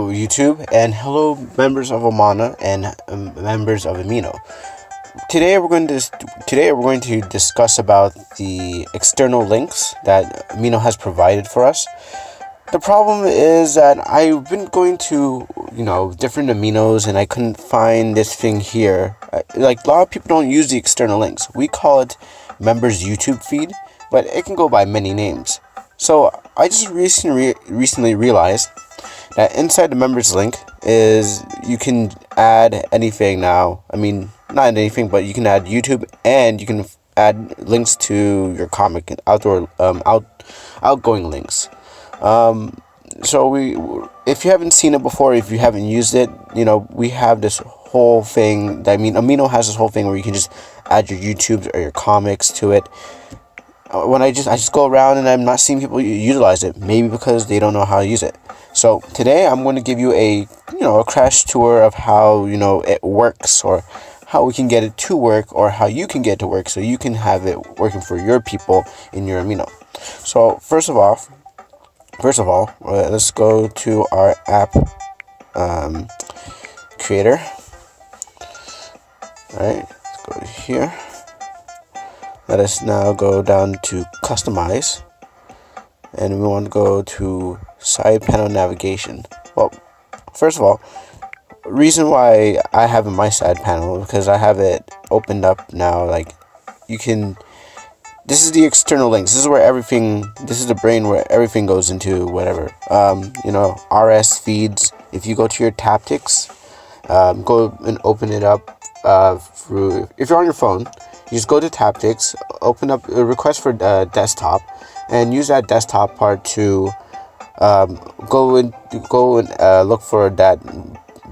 hello YouTube, and hello members of OMANA and members of amino. Today we're going to discuss about the external links that amino has provided for us. The problem is that I've been going to different aminos and I couldn't find this thing here. Like, a lot of people don't use the external links. We call it members YouTube feed, but it can go by many names. So I just recently realized that inside the members link is you can add anything now. I mean, not anything, but you can add YouTube and you can add links to your comic and outgoing links. So if you haven't seen it before, if you haven't used it, we have this whole thing. Amino has this whole thing where you can just add your YouTubes or your comics to it. When I just go around and I'm not seeing people utilize it, maybe because they don't know how to use it. So today I'm going to give you a crash tour of how it works, or how we can get it to work, or how you can get it to work so you can have it working for your people in your amino. So first of all, let's go to our app creator. Alright, let's go here. Let us now go down to customize, and we want to go to side panel navigation. Well, first of all, reason why I have my side panel because I have it opened up now. Like, this is the external links. This is the brain where everything goes into whatever. RS feeds. If you go to your Taptics, go and open it up through. If you're on your phone, you just go to Taptics, open up a request for desktop, and use that desktop part to go and look for that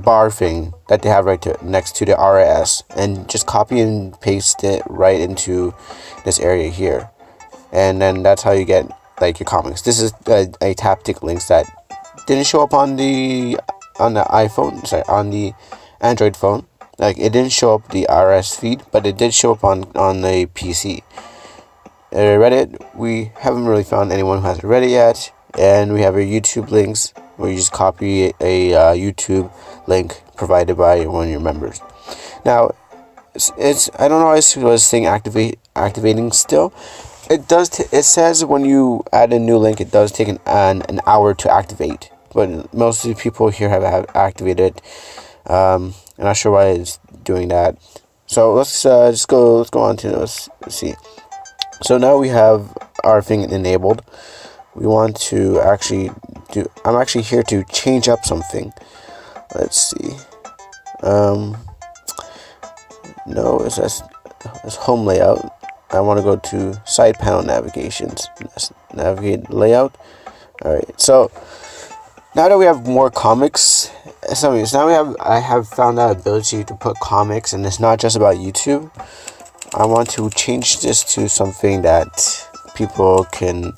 bar thing that they have next to the RS, and just copy and paste it right into this area here, and then that's how you get like your comics. This is a Taptic links that didn't show up on the iPhone, on the Android phone. Like, it didn't show up the RS feed, but it did show up on the PC. Reddit, we haven't really found anyone who has Reddit yet, and we have our YouTube links where you just copy a YouTube link provided by one of your members. Now, I don't know if it was saying activating still. It does. It says when you add a new link, it does take an hour to activate, but most of the people here have activated. I'm not sure why it's doing that. So let's go on to this. Let's see. So now we have our thing enabled. We want to I'm actually here to change up something. Let's see. No, it's home layout. I want to go to side panel navigations. Let's navigate layout. Alright, so now that we have more comics, I have found that ability to put comics, and it's not just about YouTube. I want to change this to something that people can.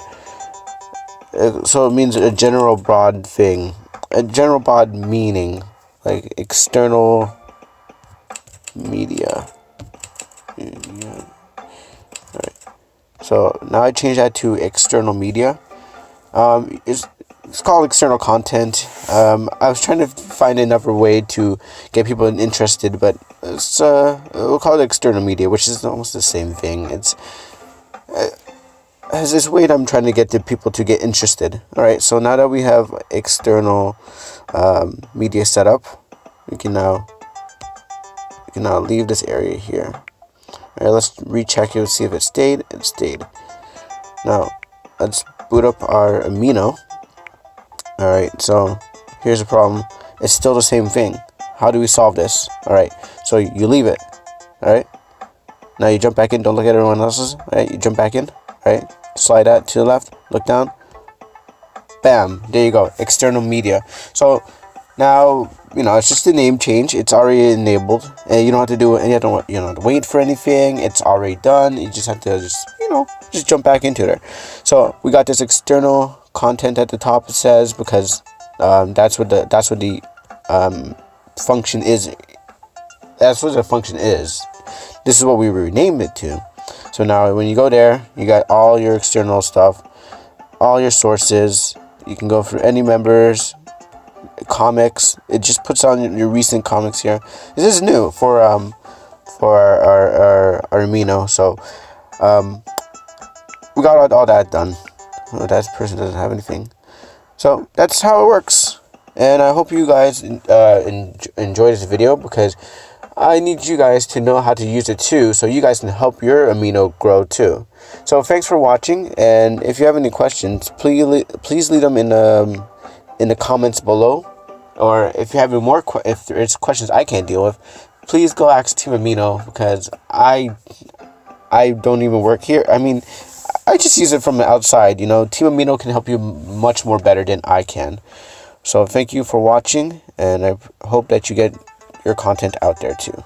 So it means a general broad thing, a general broad meaning, like external media. Alright. So now I change that to external media. It's called external content. I was trying to find another way to get people interested, but we'll call it external media, which is almost the same thing. It's as this way I'm trying to get the people to get interested. All right, so now that we have external media set up, we can now leave this area here. All right, let's recheck it, see if it stayed. It stayed. Now let's boot up our amino. Alright, so here's the problem. It's still the same thing. How do we solve this? Alright, so you leave it. Alright, now you jump back in. Don't look at everyone else's. Alright, you jump back in. Alright, slide that to the left. Look down. Bam, there you go. External media. So now, it's just a name change. It's already enabled, and you don't have to do it, and you don't have to wait for anything. It's already done. You just have to just jump back into there. So we got this external content at the top, it says, because that's what the function is. That's what the function is. This is what we renamed it to. So now when you go there, you got all your external stuff, all your sources. You can go through any members, comics. It just puts on your recent comics here. This is new for our amino. So we got all that done. Oh, that person doesn't have anything. So that's how it works. And I hope you guys enjoy this video, because I need you guys to know how to use it too, so you guys can help your amino grow too. So thanks for watching, and if you have any questions, please leave them in the comments below. Or if you have any more if there's questions I can't deal with, please go ask Team Amino, because I don't even work here. I mean, I just use it from the outside. You know, Team Amino can help you much more better than I can. So thank you for watching, and I hope that you get your content out there too.